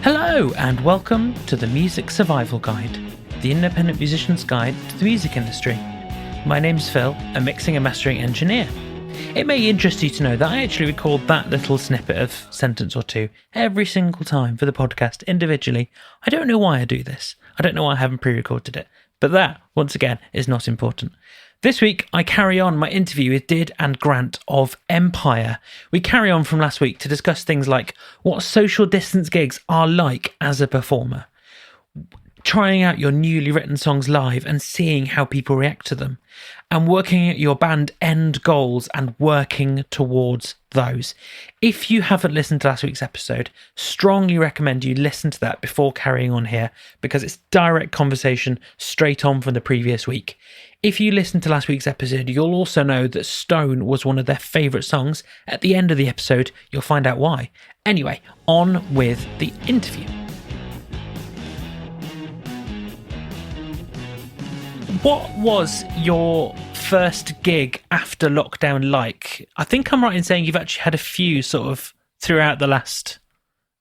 Hello and welcome to the Music Survival Guide, the independent musician's guide to the music industry. My name's Phil, a mixing and mastering engineer. It may interest you to know that I actually record that little snippet of sentence or two every single time for the podcast individually. I don't know why I do this. I don't know why I haven't pre-recorded it. But that, once again, is not important. This week, I carry on my interview with Did and Grant of Empyre. We carry on from last week to discuss things like what social distance gigs are like as a performer, trying out your newly written songs live and seeing how people react to them, and working at your band end goals and working towards those. If you haven't listened to last week's episode, strongly recommend you listen to that before carrying on here, because it's direct conversation straight on from the previous week. If you listen to last week's episode, you'll also know that Stone was one of their favourite songs. At the end of the episode, you'll find out why. Anyway, on with the interview. What was your first gig after lockdown like? I think I'm right in saying you've actually had a few sort of throughout the last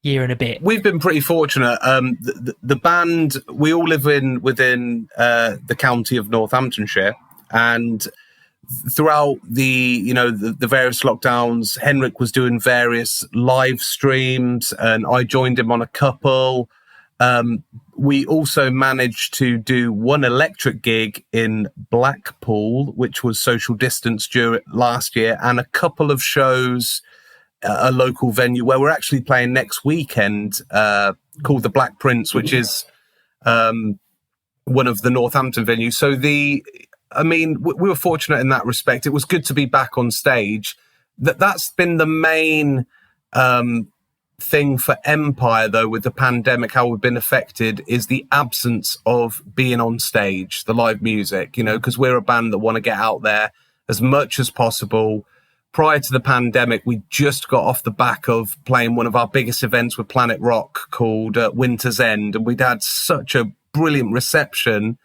year and a bit. We've been pretty fortunate. The band, we all live within the county of Northamptonshire, and throughout the various lockdowns, Henrik was doing various live streams, and I joined him on a couple. We also managed to do one electric gig in Blackpool, which was social distance during last year, and a couple of shows at a local venue where we're actually playing next weekend, called the Black Prince, which is one of the Northampton venues. So we were fortunate in that respect. It was good to be back on stage. That's been the main thing for Empyre, though, with the pandemic, how we've been affected is the absence of being on stage, the live music, because we're a band that want to get out there as much as possible. Prior to the pandemic, we just got off the back of playing one of our biggest events with Planet Rock called Winter's End, and we'd had such a brilliant reception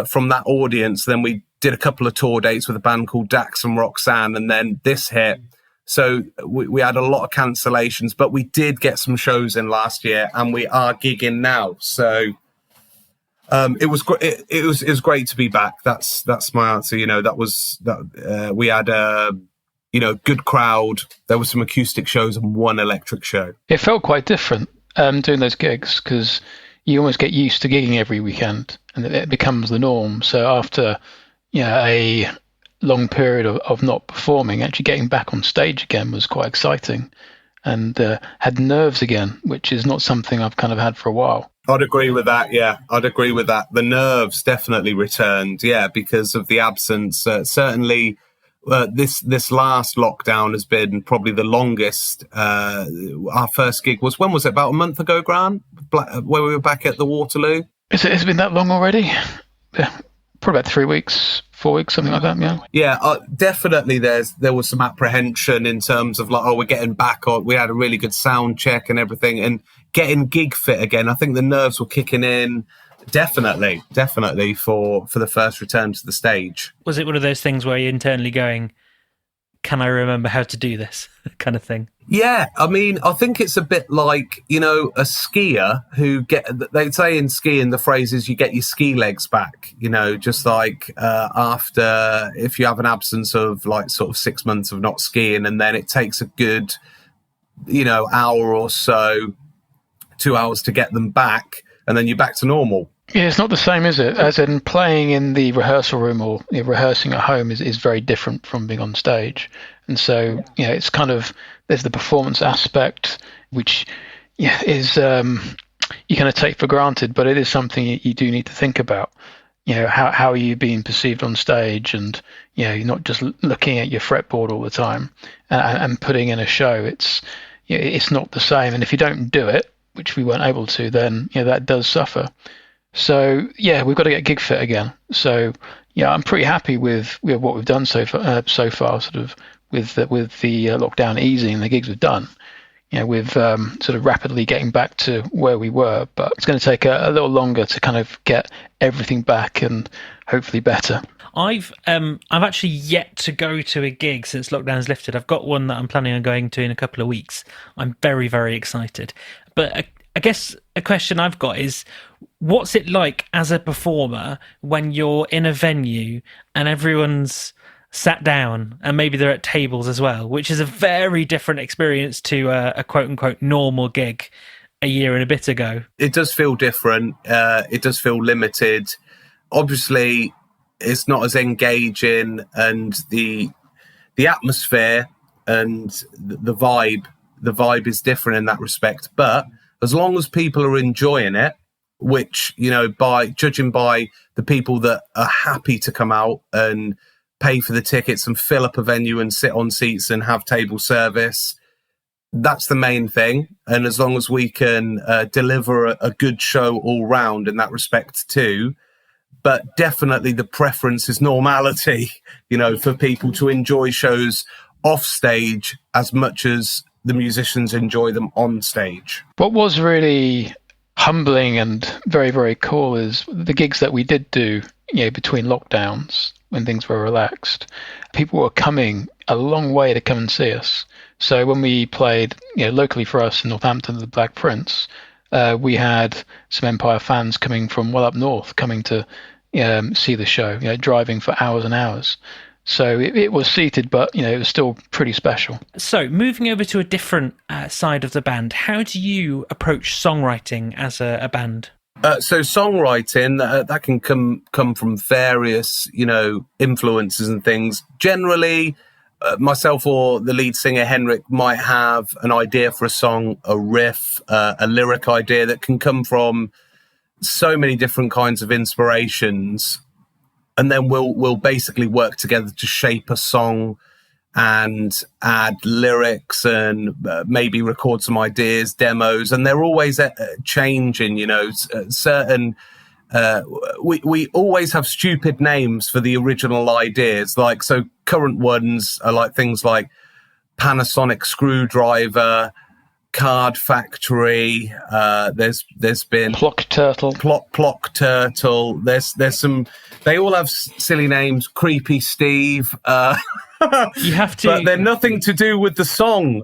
from that audience. Then we did a couple of tour dates with a band called Dax and Roxanne, and then this hit. So we had a lot of cancellations, but we did get some shows in last year, and we are gigging now. So it was great to be back. That's my answer. We had a good crowd. There were some acoustic shows and one electric show. It felt quite different doing those gigs, because you almost get used to gigging every weekend, and it becomes the norm. So after a long period of not performing, actually getting back on stage again was quite exciting, and had nerves again, which is not something I've kind of had for a while. I'd agree with that. Yeah, I'd agree with that. The nerves definitely returned. Yeah, because of the absence. Certainly, this last lockdown has been probably the longest. Our first gig was, when was it? About a month ago, Grant, where we were back at the Waterloo. Has it been that long already? Yeah, probably about 3 weeks. 4 weeks, something like that, yeah. Yeah, definitely there was some apprehension in terms of we're getting back on. We had a really good sound check and everything, and getting gig fit again. I think the nerves were kicking in. Definitely for the first return to the stage. Was it one of those things where you're internally going, can I remember how to do this kind of thing? Yeah, I think it's a bit like, a skier who they say in skiing, the phrase is you get your ski legs back, just like after, if you have an absence of sort of 6 months of not skiing, and then it takes a good, hour or so, 2 hours to get them back, and then you're back to normal. Yeah, it's not the same, is it? As in, playing in the rehearsal room or rehearsing at home is very different from being on stage. And so, it's kind of, there's the performance aspect, which is you kind of take for granted, but it is something you do need to think about. How are you being perceived on stage, and you're not just looking at your fretboard all the time and putting in a show. It's not the same, and if you don't do it, which we weren't able to, then that does suffer. So we've got to get gig fit again. So I'm pretty happy with what we've done so far. Sort of with the lockdown easing and the gigs we've done. With sort of rapidly getting back to where we were, but it's going to take a little longer to kind of get everything back and hopefully better. I've actually yet to go to a gig since lockdown's lifted. I've got one that I'm planning on going to in a couple of weeks. I'm very, very excited. But I guess a question I've got is, what's it like as a performer when you're in a venue and everyone's sat down and maybe they're at tables as well, which is a very different experience to a quote unquote normal gig a year and a bit ago? It does feel different. It does feel limited. Obviously, it's not as engaging, and the atmosphere and the vibe is different in that respect. But as long as people are enjoying it, which, by judging by the people that are happy to come out and pay for the tickets and fill up a venue and sit on seats and have table service, that's the main thing. And as long as we can deliver a good show all round in that respect too, but definitely the preference is normality, for people to enjoy shows off stage as much as the musicians enjoy them on stage. What was really humbling and very, very cool is the gigs that we did do, between lockdowns when things were relaxed. People were coming a long way to come and see us. So when we played, locally for us in Northampton, the Black Prince, we had some Empyre fans coming from well up north, coming to see the show, driving for hours and hours. So it was seated, but, it was still pretty special. So moving over to a different side of the band, how do you approach songwriting as a band? So songwriting, that can come from various, influences and things. Generally, myself or the lead singer, Henrik, might have an idea for a song, a riff, a lyric idea that can come from so many different kinds of inspirations. And then we'll basically work together to shape a song and add lyrics and maybe record some ideas, demos. And they're always changing, certain... we always have stupid names for the original ideas. So current ones are like things like Panasonic Screwdriver, Card Factory. There's been Plock Turtle. Plock Turtle. There's some. They all have silly names. Creepy Steve. You have to. But they're nothing to do with the song.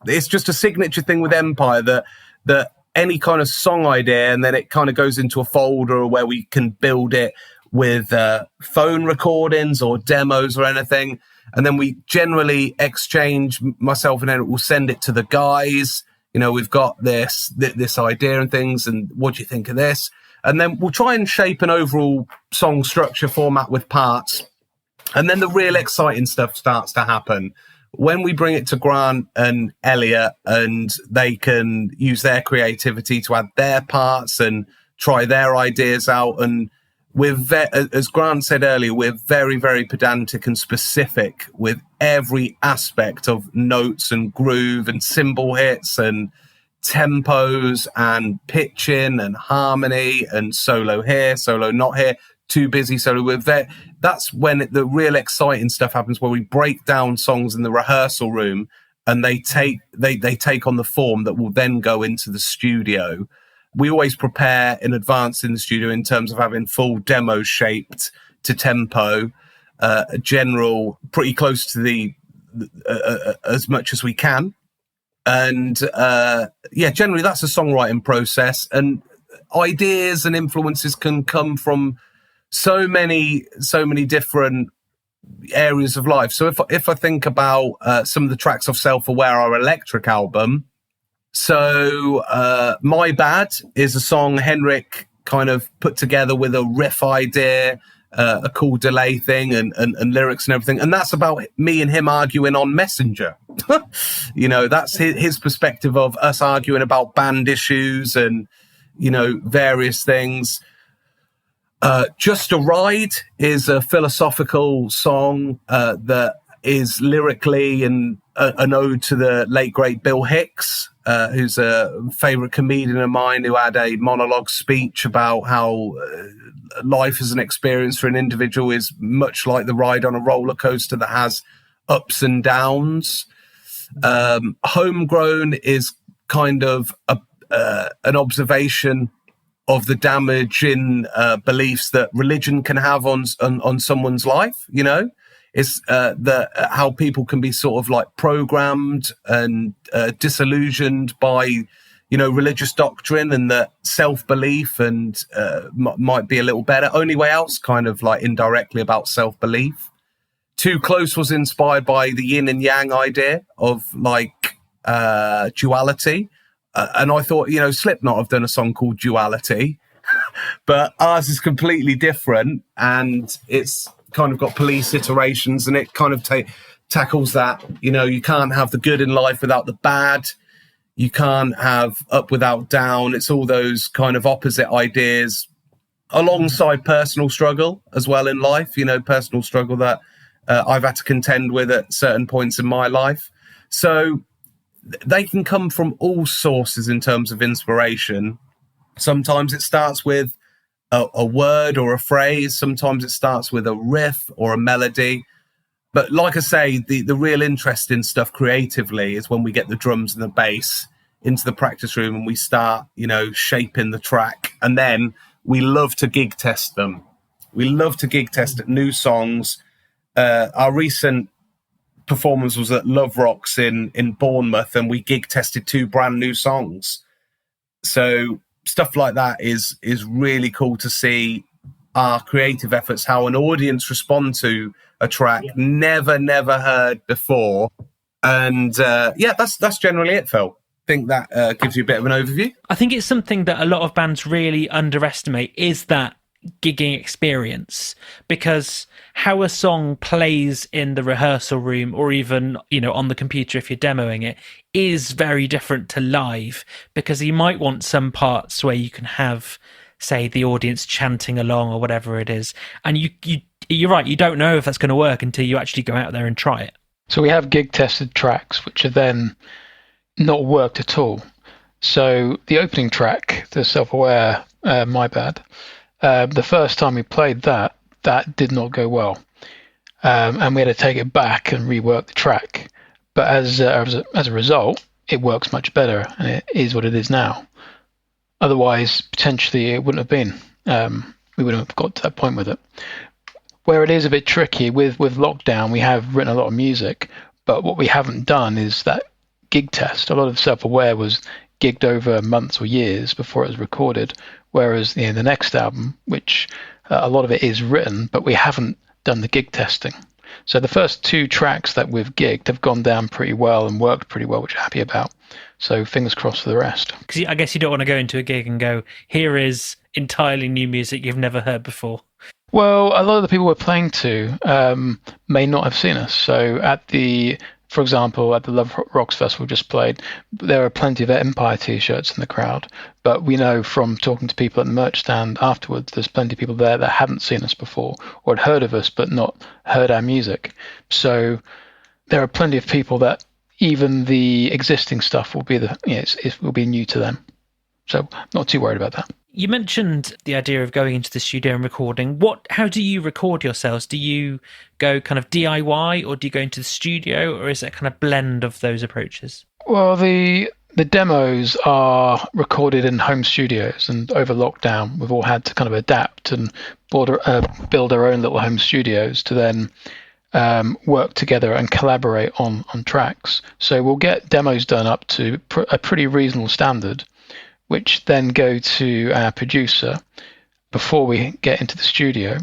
It's just a signature thing with Empyre that any kind of song idea, and then it kind of goes into a folder where we can build it with phone recordings or demos or anything. And then we generally exchange, myself and Eric will send it to the guys. We've got this idea and things, and what do you think of this? And then we'll try and shape an overall song structure format with parts. And then the real exciting stuff starts to happen when we bring it to Grant and Elliot, and they can use their creativity to add their parts and try their ideas out. And as Grant said earlier, we're very, very pedantic and specific with every aspect of notes and groove and cymbal hits and tempos and pitching and harmony and solo here, solo not here, too busy solo. That's when the real exciting stuff happens, where we break down songs in the rehearsal room and they take on the form that will then go into the studio. We always prepare in advance in the studio in terms of having full demos shaped to tempo, general, pretty close to the as much as we can. And generally that's a songwriting process, and ideas and influences can come from so many different areas of life. So if I think about some of the tracks of Self-Aware, our electric album, so My Bad is a song Henrik kind of put together with a riff idea, a cool delay thing and lyrics and everything. And that's about me and him arguing on Messenger. That's his perspective of us arguing about band issues and, various things. Just a Ride is a philosophical song that is lyrically an ode to the late, great Bill Hicks, who's a favourite comedian of mine, who had a monologue speech about how life as an experience for an individual is much like the ride on a roller coaster that has ups and downs. Homegrown is kind of an observation of the damaging beliefs that religion can have on someone's life. It's how people can be sort of like programmed and disillusioned by religious doctrine, and that self-belief and might be a little better. Only Way Out's kind of like indirectly about self-belief. Too Close was inspired by the yin and yang idea of like duality. And I thought, Slipknot have done a song called Duality, but ours is completely different, and it's kind of got police iterations, and it kind of tackles that, you can't have the good in life without the bad. You can't have up without down. It's all those kind of opposite ideas alongside personal struggle as well in life, personal struggle that I've had to contend with at certain points in my life. So they can come from all sources in terms of inspiration. Sometimes it starts with a word or a phrase. Sometimes it starts with a riff or a melody. But like I say, the real interesting stuff creatively is when we get the drums and the bass into the practice room and we start, shaping the track. And then we love to gig test them. We love to gig test new songs. Our recent performance was at Love Rocks in Bournemouth, and we gig tested 2 brand new songs. So stuff like that is really cool to see our creative efforts, how an audience respond to a track never heard before. And that's generally it, Phil. I think that gives you a bit of an overview. I think it's something that a lot of bands really underestimate, is that gigging experience, because how a song plays in the rehearsal room or even on the computer if you're demoing it is very different to live, because you might want some parts where you can have, say, the audience chanting along or whatever it is, and you're right, you don't know if that's going to work until you actually go out there and try it. So we have gig tested tracks which are then not worked at all. So the opening track, the Self-Aware, My Bad, the first time we played that did not go well, and we had to take it back and rework the track. But as a result, it works much better, and it is what it is now. Otherwise, potentially, it wouldn't have been. We wouldn't have got to that point with it. Where it is a bit tricky with lockdown, we have written a lot of music, but what we haven't done is that gig test. A lot of Self-Aware was gigged over months or years before it was recorded, whereas the next album, which a lot of it is written, but we haven't done the gig testing. So the first 2 tracks that we've gigged have gone down pretty well and worked pretty well, which I'm happy about. So fingers crossed for the rest. Because I guess you don't want to go into a gig and go, here is entirely new music you've never heard before. Well, a lot of the people we're playing to may not have seen us. So for example, at the Love Rocks Festival we just played, there are plenty of Empyre t-shirts in the crowd. But we know from talking to people at the merch stand afterwards, there's plenty of people there that hadn't seen us before or had heard of us but not heard our music. So there are plenty of people that even the existing stuff will be it will be new to them. So not too worried about that. You mentioned the idea of going into the studio and recording. How do you record yourselves? Do you go kind of DIY, or do you go into the studio, or is it kind of blend of those approaches? Well, the demos are recorded in home studios, and over lockdown, we've all had to kind of adapt and build our own little home studios to then work together and collaborate on tracks. So we'll get demos done up to a pretty reasonable standard, which then go to our producer before we get into the studio.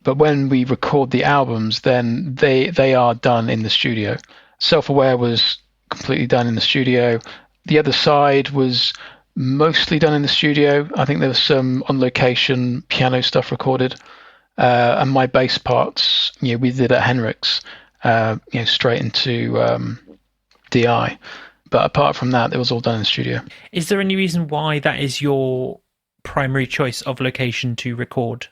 But when we record the albums, then they are done in the studio. Self-Aware was completely done in the studio. The Other Side was mostly done in the studio. I think there was some on-location piano stuff recorded. And my bass parts, we did at Henrik's, straight into DI. But apart from that, it was all done in the studio. Is there any reason why that is your primary choice of location to record?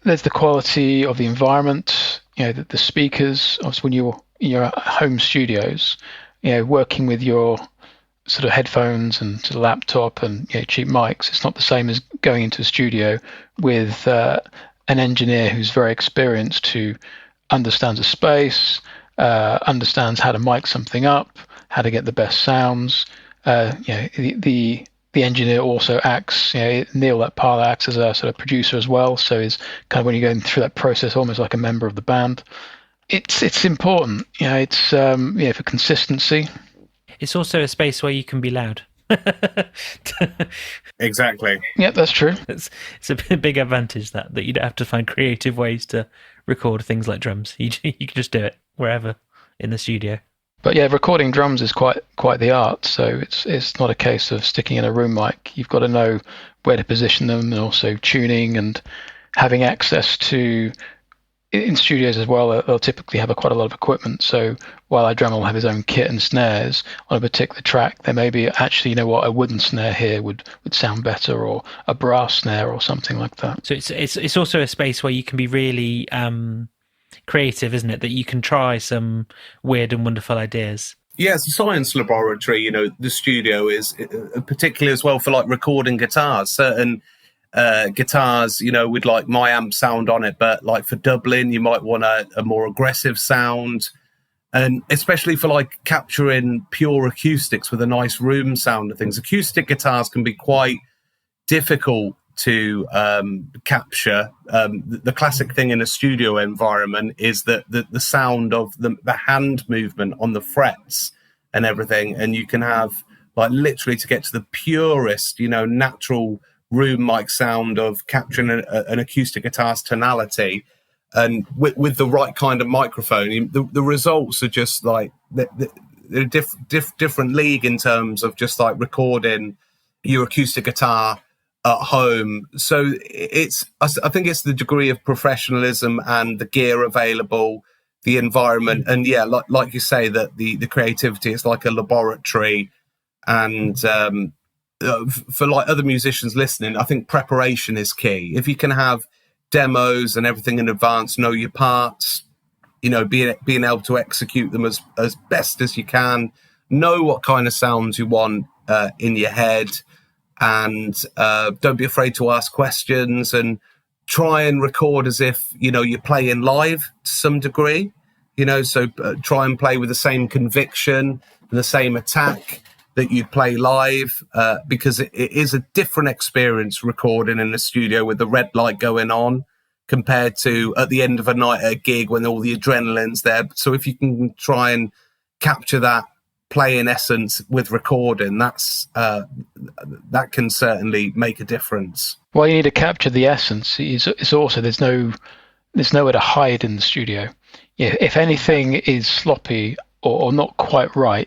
There's the quality of the environment, the speakers. Obviously, when you're in your home studios, working with your sort of headphones and sort of laptop and cheap mics, it's not the same as going into a studio with an engineer who's very experienced, who understands the space, understands how to mic something up, how to get the best sounds. The engineer also acts, Neil, that part, acts as a sort of producer as well. So he's kind of, when you're going through that process, almost like a member of the band. It's important, it's for consistency. It's also a space where you can be loud. Exactly. Yeah, that's true. It's a big advantage that you don't have to find creative ways to record things like drums. You can just do it wherever in the studio. But yeah, recording drums is quite the art. So it's not a case of sticking in a room mic. You've got to know where to position them, and also tuning and having access to. In studios as well, they'll typically have quite a lot of equipment. So while our drummer will have his own kit and snares on a particular track, there may be actually, a wooden snare here would sound better, or a brass snare or something like that. So it's also a space where you can be really creative, isn't it? That you can try some weird and wonderful ideas. Yeah, it's a science laboratory. The studio is particularly as well for like recording guitars. Certain guitars, with like my amp sound on it, but like for doubling, you might want a more aggressive sound, and especially for like capturing pure acoustics with a nice room sound and things. Acoustic guitars can be quite difficult to capture. The classic thing in a studio environment is that the sound of the hand movement on the frets and everything, and you can have like literally to get to the purest, natural room mic sound of capturing an acoustic guitar's tonality, and with the right kind of microphone, the results are just like they're different league in terms of just like recording your acoustic guitar at home. So I think it's the degree of professionalism and the gear available, the environment, and yeah, like you say, that the creativity is like a laboratory. And for like other musicians listening, I think preparation is key. If you can have demos and everything in advance, know your parts, being able to execute them as best as you can, know what kind of sounds you want in your head, and don't be afraid to ask questions, and try and record as if you're playing live to some degree. So try and play with the same conviction and the same attack that you play live, because it is a different experience recording in the studio with the red light going on compared to at the end of a night at a gig when all the adrenaline's there. So if you can try and capture that playing essence with recording, that can certainly make a difference. Well, you need to capture the essence. It's also there's nowhere to hide in the studio. Yeah, if anything is sloppy or not quite right,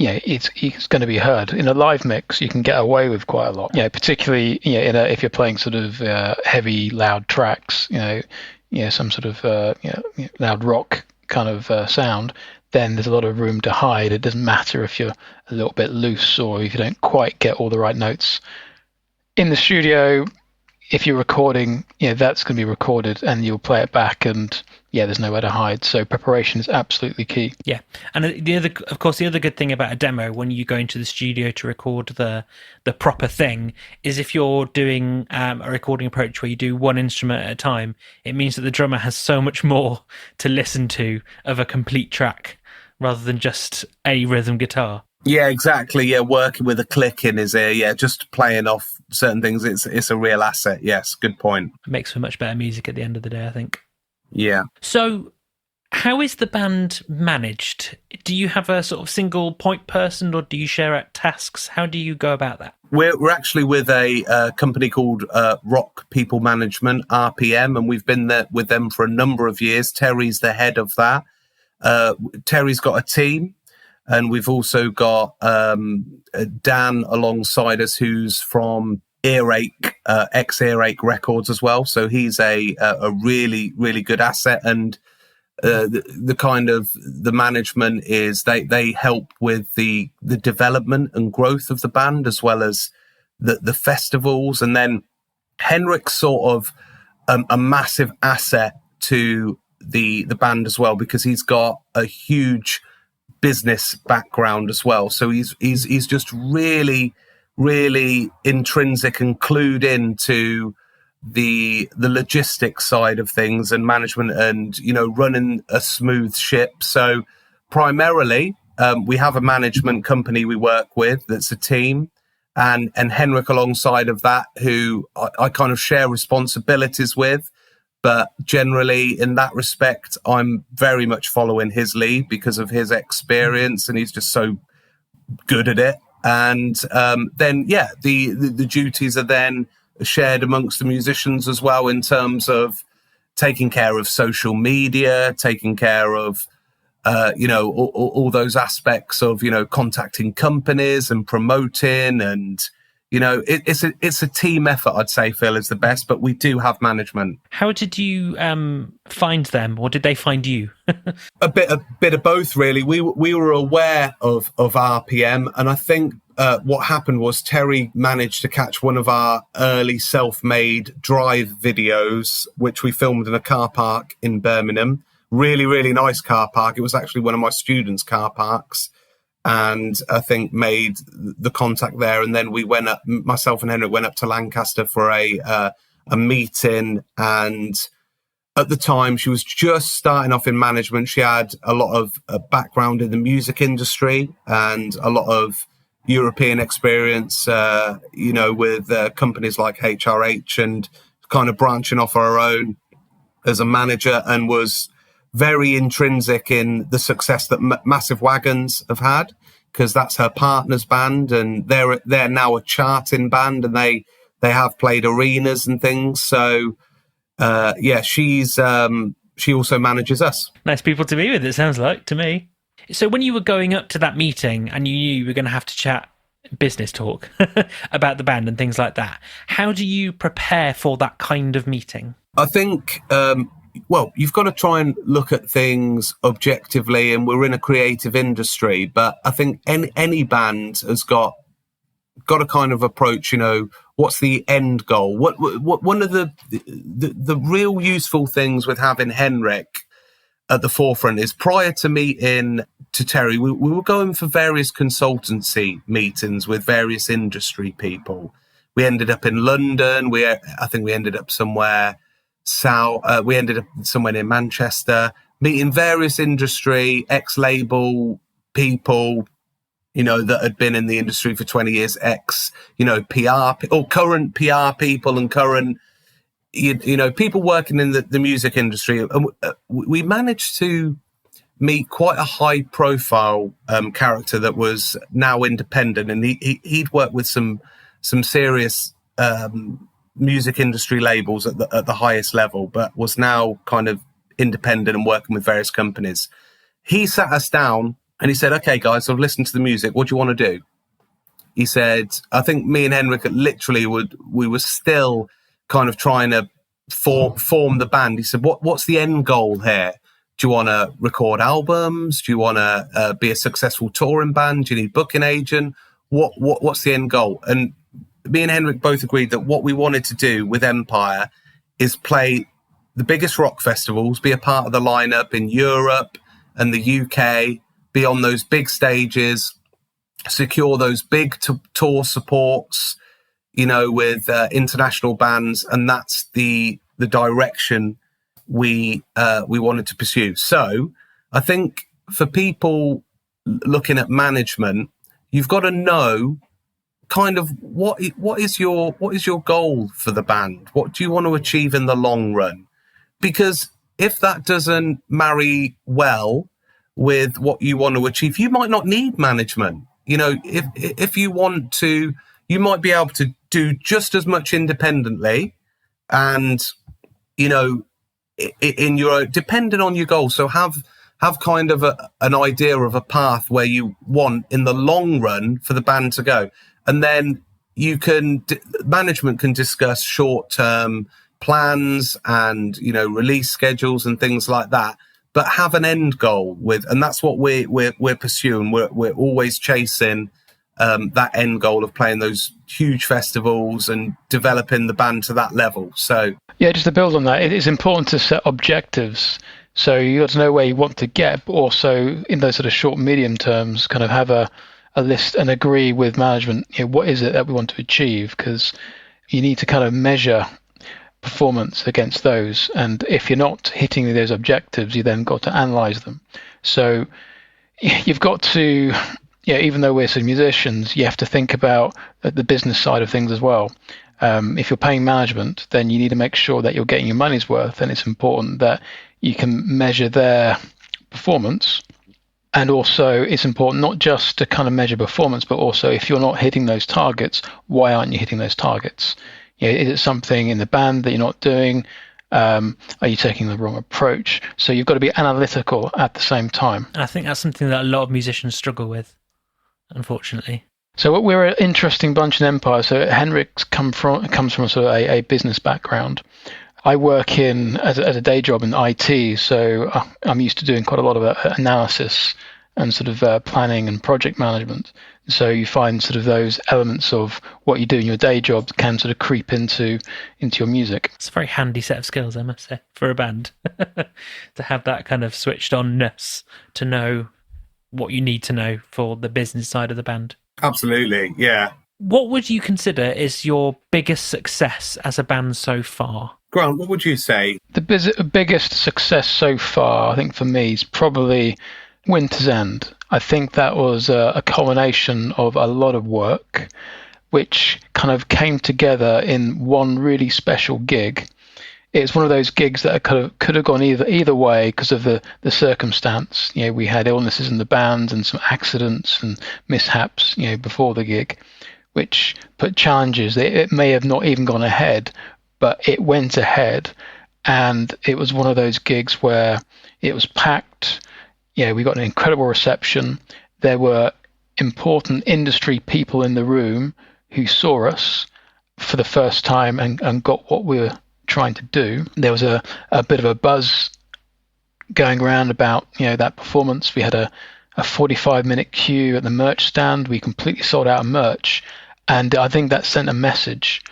it's going to be heard. In a live mix, you can get away with quite a lot. Particularly if you're playing sort of heavy, loud tracks. Some sort of loud rock kind of sound. Then there's a lot of room to hide. It doesn't matter if you're a little bit loose or if you don't quite get all the right notes. In the studio, if you're recording, that's going to be recorded and you'll play it back, and there's nowhere to hide. So preparation is absolutely key. Yeah. And the other good thing about a demo when you go into the studio to record the proper thing is if you're doing a recording approach where you do one instrument at a time, it means that the drummer has so much more to listen to of a complete track rather than just a rhythm guitar. Yeah, exactly. Yeah, working with a click in his ear. Yeah, just playing off certain things. It's a real asset. Yes, good point. It makes for much better music at the end of the day, I think. Yeah. So how is the band managed? Do you have a sort of single point person, or do you share out tasks? How do you go about that? We're actually with a company called Rock People Management, RPM, and we've been there with them for a number of years. Terry's the head of that. Terry's got a team. And we've also got Dan alongside us, who's from Earache, ex-Earache Records as well. So he's a really, really good asset. And the kind of the management is they help with the development and growth of the band, as well as the festivals. And then Henrik's sort of a massive asset to the band as well, because he's got a huge business background as well. So he's just really, really intrinsic and clued into the logistics side of things and management and, running a smooth ship. So primarily, we have a management company we work with that's a team, and Henrik alongside of that, who I kind of share responsibilities with. But generally, in that respect, I'm very much following his lead because of his experience, and he's just so good at it. And then, the duties are then shared amongst the musicians as well, in terms of taking care of social media, taking care of, all those aspects of, contacting companies and promoting. And, it's a team effort, I'd say, Phil, is the best, but we do have management. How did you find them, or did they find you? A bit of both, really. We were aware of RPM, and I think what happened was Terry managed to catch one of our early self-made drive videos, which we filmed in a car park in Birmingham. Really, really nice car park. It was actually one of my students' car parks, and I think made the contact there. And then we went up, myself and Henrik went up to Lancaster for a meeting. And at the time, she was just starting off in management. She had a lot of background in the music industry and a lot of European experience, with companies like HRH, and kind of branching off her own as a manager, and was very intrinsic in the success that Massive Wagons have had, because that's her partner's band, and they're now a charting band, and they have played arenas and things. So she also manages us. Nice people to be with, it sounds like to me. So when you were going up to that meeting and you knew you were going to have to chat business talk about the band and things like that, how do you prepare for that kind of meeting? I think you've got to try and look at things objectively, and we're in a creative industry, but I think any band has got to kind of approach, what's the end goal? What one of the real useful things with having Henrik at the forefront is, prior to meeting to Terry, we were going for various consultancy meetings with various industry people. We ended up in London. I think we ended up somewhere south. We ended up somewhere near Manchester, meeting various industry, ex-label people, that had been in the industry for 20 years, PR or current PR people, and current, people working in the music industry. And we managed to meet quite a high profile character that was now independent, and he'd worked with some serious music industry labels at the highest level, but was now kind of independent and working with various companies. He sat us down and he said, "Okay, guys, I've listened to the music. What do you want to do?" He said, I think me and Henrik literally we were still kind of trying to form the band. He said, what's the end goal here? Do you want to record albums? Do you want to be a successful touring band? Do you need a booking agent? What's the end goal? And me and Henrik both agreed that what we wanted to do with Empyre is play the biggest rock festivals, be a part of the lineup in Europe and the UK, be on those big stages, secure those big tour supports, with international bands, and that's the direction we wanted to pursue. So I think for people looking at management, you've got to know kind of what is your goal for the band? What do you want to achieve in the long run? Because if that doesn't marry well with what you want to achieve, you might not need management. If you want to, you might be able to do just as much independently, and in your depending on your goal. So have kind of an idea of a path where you want in the long run for the band to go, and then management can discuss short-term plans and release schedules and things like that, but have an end goal and that's what we're pursuing. We're always chasing that end goal of playing those huge festivals and developing the band to that level. So yeah, just to build on that, it is important to set objectives. So you got to know where you want to get, but also in those sort of short, medium terms, kind of have a list and agree with management, what is it that we want to achieve? Because you need to kind of measure performance against those. And if you're not hitting those objectives, you then got to analyze them. So you've got to, even though we're sort of musicians, you have to think about the business side of things as well. If you're paying management, then you need to make sure that you're getting your money's worth, and it's important that you can measure their performance And also, it's important not just to kind of measure performance, but also if you're not hitting those targets, why aren't you hitting those targets? Is it something in the band that you're not doing? Are you taking the wrong approach? So you've got to be analytical at the same time. I think that's something that a lot of musicians struggle with, unfortunately. So we're an interesting bunch in Empyre. So Henrik comes from sort of a business background. I work as a day job in IT, so I'm used to doing quite a lot of analysis and sort of planning and project management. So you find sort of those elements of what you do in your day job can sort of creep into your music. It's a very handy set of skills, I must say, for a band to have that kind of switched onness to know what you need to know for the business side of the band. Absolutely, yeah. What would you consider is your biggest success as a band so far? Grant, what would you say? The biggest success so far, I think for me, is probably Winter's End. I think that was a culmination of a lot of work, which kind of came together in one really special gig. It's one of those gigs that could have gone either way because of the circumstance. We had illnesses in the band and some accidents and mishaps, before the gig, which put challenges. It may have not even gone ahead, but it went ahead, and it was one of those gigs where it was packed. We got an incredible reception. There were important industry people in the room who saw us for the first time and got what we were trying to do. There was a bit of a buzz going around about that performance. We had a 45-minute queue at the merch stand. We completely sold out of merch, and I think that sent a message.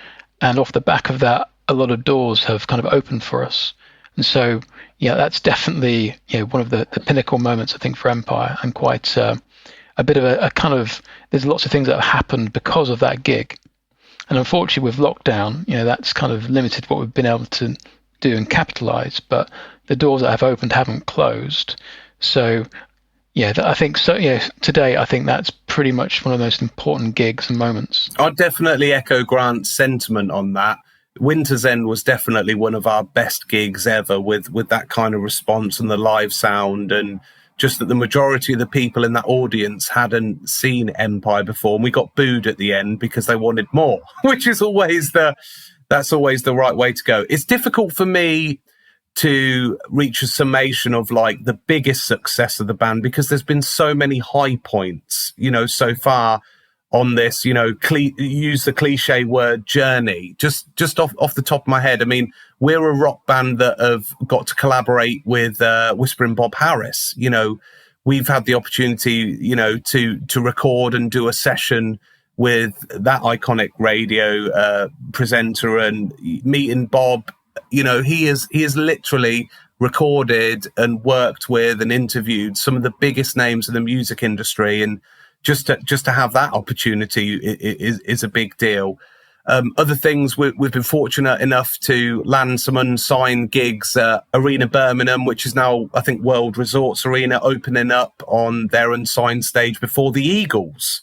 And off the back of that, a lot of doors have kind of opened for us. And so, that's definitely one of the pinnacle moments, I think, for Empyre, and quite a bit of a kind of, there's lots of things that have happened because of that gig. And unfortunately, with lockdown, that's kind of limited what we've been able to do and capitalize. But the doors that have opened haven't closed. So, I think so. Today, I think that's pretty much one of the most important gigs and moments. I'd definitely echo Grant's sentiment on that. Winter's End was definitely one of our best gigs ever with that kind of response and the live sound, and just that the majority of the people in that audience hadn't seen Empyre before, and we got booed at the end because they wanted more, which is always that's always the right way to go. It's difficult for me to reach a summation of like the biggest success of the band because there's been so many high points, so far on this, use the cliche word journey. Just off the top of my head, I mean, we're a rock band that have got to collaborate with Whispering Bob Harris. We've had the opportunity, to record and do a session with that iconic radio presenter, and meeting Bob. He is literally recorded and worked with and interviewed some of the biggest names in the music industry, and just to have that opportunity is a big deal. Other things, we've been fortunate enough to land some unsigned gigs at Arena Birmingham, which is now, I think, World Resorts Arena, opening up on their unsigned stage before the Eagles,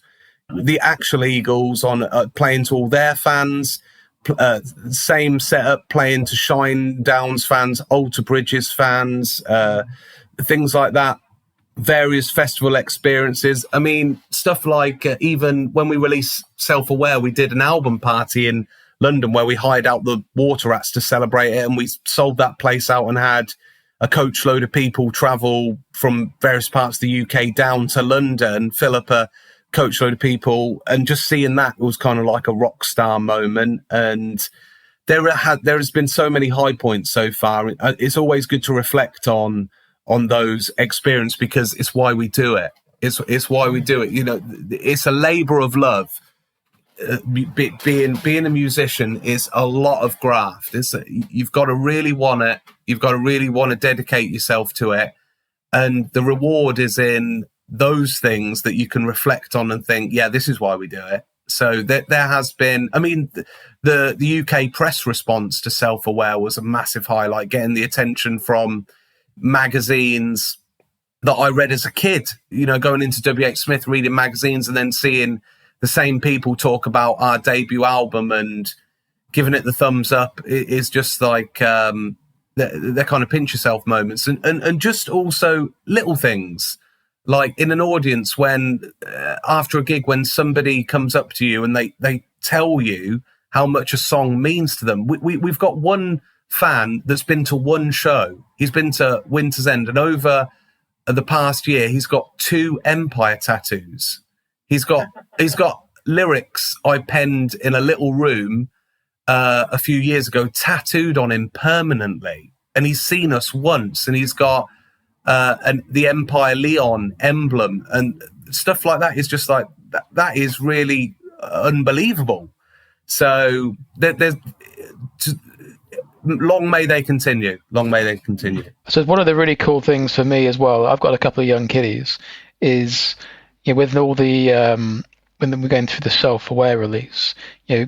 the actual Eagles, on playing to all their fans. Same setup, playing to Shine Downs fans, Alter Bridges fans, things like that. Various festival experiences. I mean, stuff like even when we released Self-Aware, we did an album party in London where we hired out the water rats to celebrate it, and we sold that place out and had a coach load of people travel from various parts of the UK down to London, fill up a coach load of people, and just seeing that was kind of like a rock star moment. And there has been so many high points so far. It's always good to reflect on those experiences because it's why we do it. It's why we do it. It's a labor of love. Being a musician is a lot of graft. You've got to really want it. You've got to really want to dedicate yourself to it. And the reward is in those things that you can reflect on and think, yeah, this is why we do it. So there has been, I mean, the UK press response to Self-Aware was a massive highlight, getting the attention from magazines that I read as a kid, going into W.H. Smith, reading magazines, and then seeing the same people talk about our debut album and giving it the thumbs up is just like they're kind of pinch yourself moments, and just also little things like in an audience when after a gig, when somebody comes up to you and they tell you how much a song means to them. We've got one fan that's been to one show. He's been to Winter's End, and over the past year, he's got 2 Empyre tattoos. He's got lyrics I penned in a little room a few years ago, tattooed on him permanently. And he's seen us once, and he's got the Empyre Leon emblem and stuff like that. Is just like that is really unbelievable. So there's long may they continue. Long may they continue. So one of the really cool things for me as well, I've got a couple of young kiddies, is with all the when we're going through the self-aware release,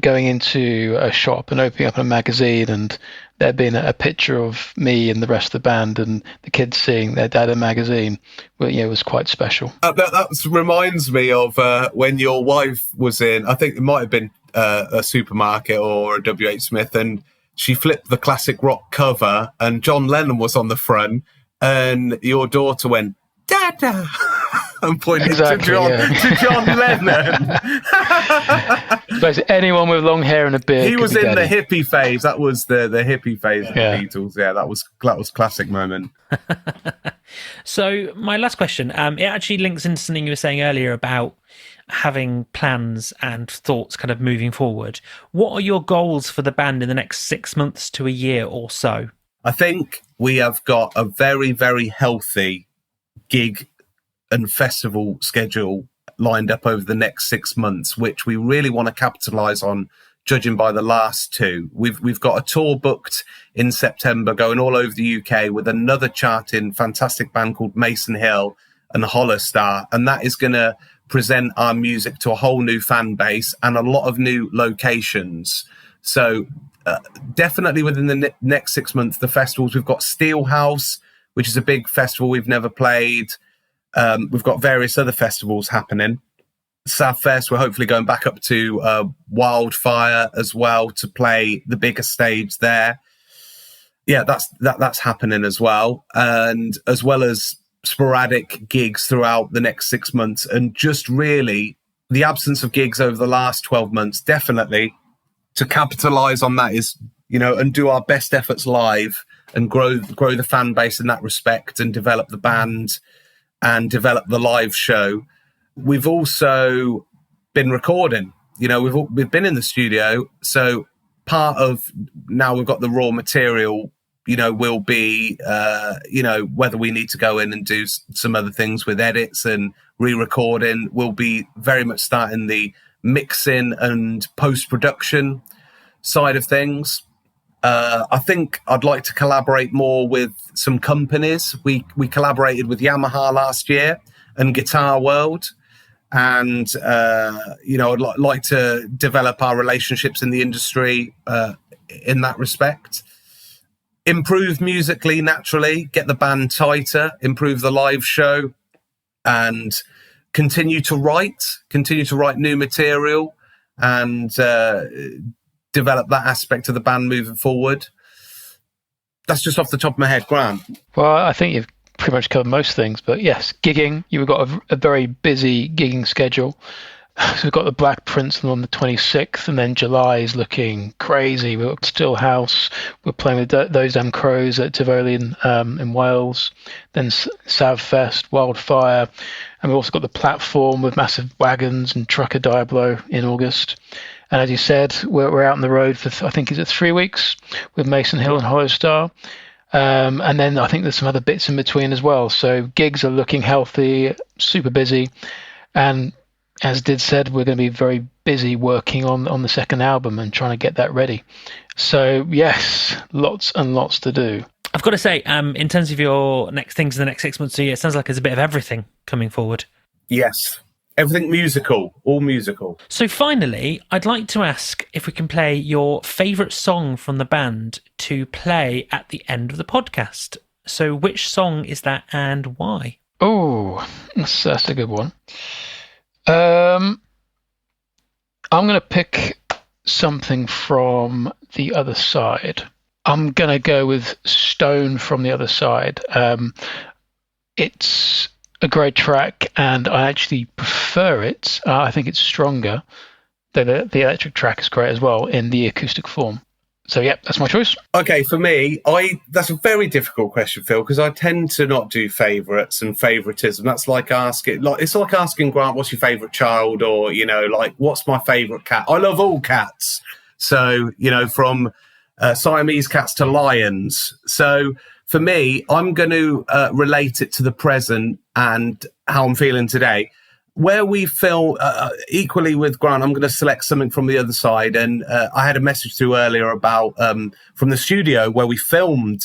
going into a shop and opening up a magazine and there being a picture of me and the rest of the band and the kids seeing their dad in a magazine, well, it was quite special. That reminds me of when your wife was in, I think it might have been a supermarket or a WH Smith, and she flipped the classic rock cover and John Lennon was on the front, and your daughter went, "Dada," and pointed to John Lennon. Basically, anyone with long hair and a beard. He was in the hippie phase. That was the hippie phase of the Beatles. Yeah, that was classic moment. So my last question, it actually links into something you were saying earlier about having plans and thoughts kind of moving forward. What are your goals for the band in the next 6 months to a year or so? I think we have got a very, very healthy gig and festival schedule lined up over the next 6 months, which we really want to capitalize on, judging by the last 2. We've got a tour booked in September going all over the UK with another charting fantastic band called Mason Hill and Hollistar, and that is going to present our music to a whole new fan base and a lot of new locations. So definitely within the next 6 months, the festivals, we've got Steelhouse, which is a big festival we've never played. We've got various other festivals happening. Savfest, we're hopefully going back up to Wildfire as well to play the bigger stage there. Yeah, that's happening as well. And as well as sporadic gigs throughout the next 6 months, and just really the absence of gigs over the last 12 months, definitely to capitalize on that is, and do our best efforts live and grow the fan base in that respect and develop the band and develop the live show. We've also been recording, we've been in the studio. So part of now we've got the raw material, will be, whether we need to go in and do some other things with edits and re-recording, we'll be very much starting the mixing and post-production side of things. I think I'd like to collaborate more with some companies. We collaborated with Yamaha last year and Guitar World. And, I'd like to develop our relationships in the industry in that respect. Improve musically, naturally, get the band tighter, improve the live show, and continue to write new material and develop that aspect of the band moving forward. That's just off the top of my head, Grant. Well, I think you've pretty much covered most things, but yes, gigging. You've got a very busy gigging schedule. So we've got the Black Prince on the 26th, and then July is looking crazy. We've got Stillhouse. We're playing with Those Damn Crows at Tivoli in Wales. Then Savfest, Wildfire. And we've also got the Platform with Massive Wagons and Trucker Diablo in August. And as you said, we're out on the road for, I think, is it 3 weeks with Mason Hill and Hollistar. And then I think there's some other bits in between as well. So gigs are looking healthy, super busy. And as Did said, we're going to be very busy working on the second album and trying to get that ready. So yes, lots and lots to do. I've got to say, in terms of your next things in the next 6 months to a year, it sounds like there's a bit of everything coming forward. Yes. Everything musical, all musical. So finally, I'd like to ask if we can play your favourite song from the band to play at the end of the podcast. So which song is that and why? Oh, that's a good one. I'm going to pick something from The Other Side. I'm going to go with Stone from The Other Side. It's a great track, and I actually prefer it. I think it's stronger. The electric track is great as well in the acoustic form. So yeah, that's my choice. Okay, for me, that's a very difficult question, Phil, because I tend to not do favourites and favouritism. That's like asking, it's like asking Grant, what's your favourite child, or like what's my favourite cat? I love all cats, so from Siamese cats to lions. So for me, I'm going to relate it to the present and how I'm feeling today. Where we feel equally with Grant, I'm going to select something from the other side. And I had a message through earlier about from the studio where we filmed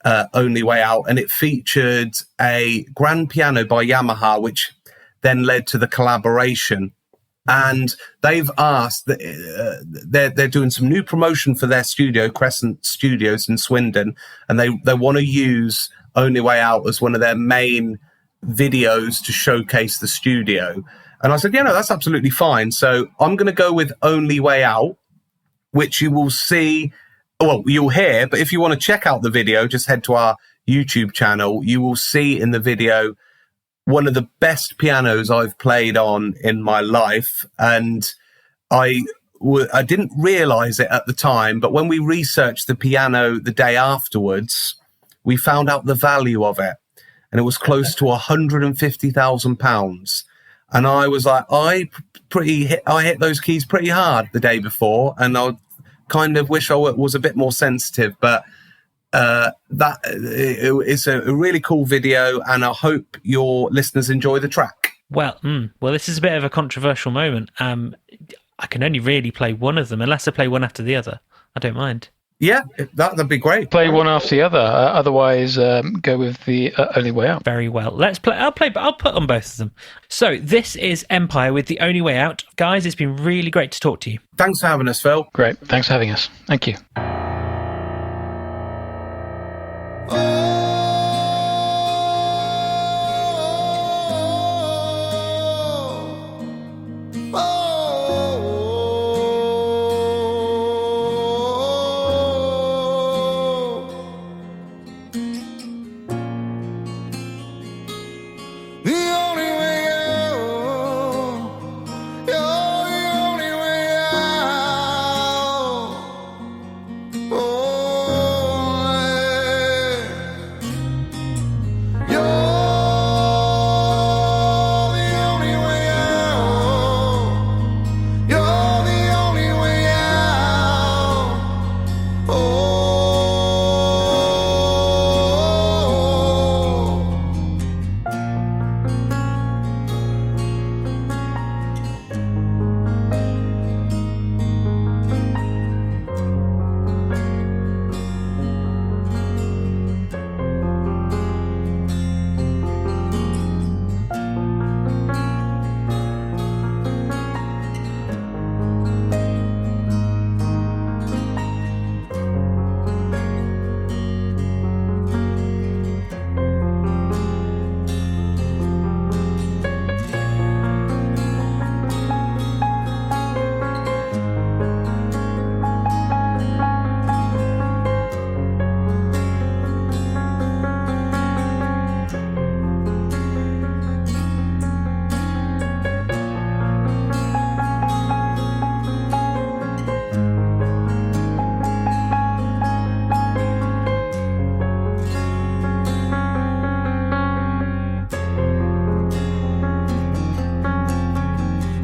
Only Way Out, and it featured a grand piano by Yamaha, which then led to the collaboration. And they've asked that they're doing some new promotion for their studio, Crescent Studios in Swindon, and they want to use Only Way Out as one of their main videos to showcase the studio. And I said, that's absolutely fine. So I'm going to go with Only Way Out, which you will see, well, you'll hear, but if you want to check out the video, just head to our YouTube channel. You will see in the video one of the best pianos I've played on in my life. And I didn't realize it at the time, but when we researched the piano the day afterwards, we found out the value of it. And it was close to £150,000. And I was like, I hit those keys pretty hard the day before, and I kind of wish I was a bit more sensitive. But it's a really cool video, and I hope your listeners enjoy the track. Well, this is a bit of a controversial moment. I can only really play one of them, unless I play one after the other. I don't mind. Yeah, that'd be great. Play one after the other. Otherwise, go with the Only Way Out. Very well. Let's play. I'll put on both of them. So this is Empyre with The Only Way Out. Guys, it's been really great to talk to you. Thanks for having us, Phil. Great. Thanks for having us. Thank you.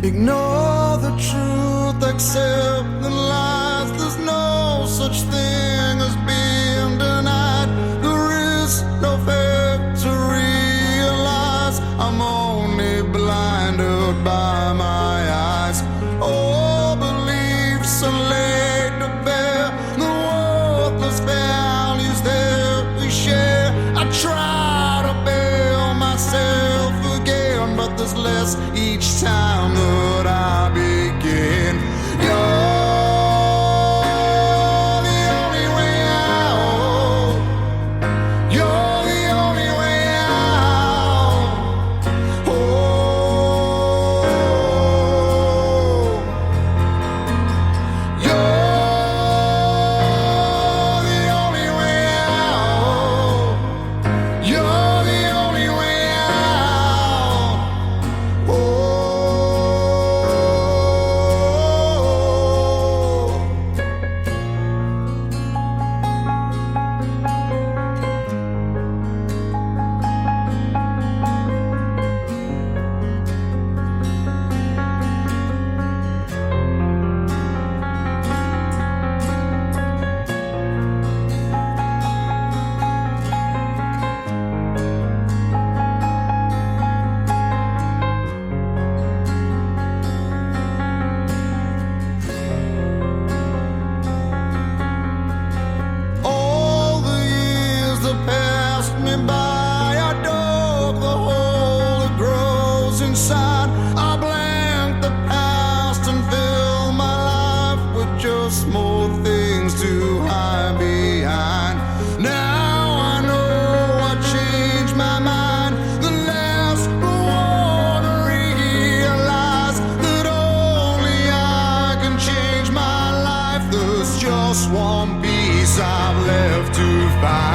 Ignore the truth, accept the lies. There's no such thing as being denied. There is no fact to realize. I'm only blinded by my eyes. All beliefs are laid to bear. The worthless values that we share. I try to bail myself again, but there's less each time that I begin. You're the only way out. You're the only way out. Oh, you're the only way out. You're the only way out. small things to hide behind. Now I know I changed my mind. The last reward to realize that only I can change my life. There's just one piece I've left to find.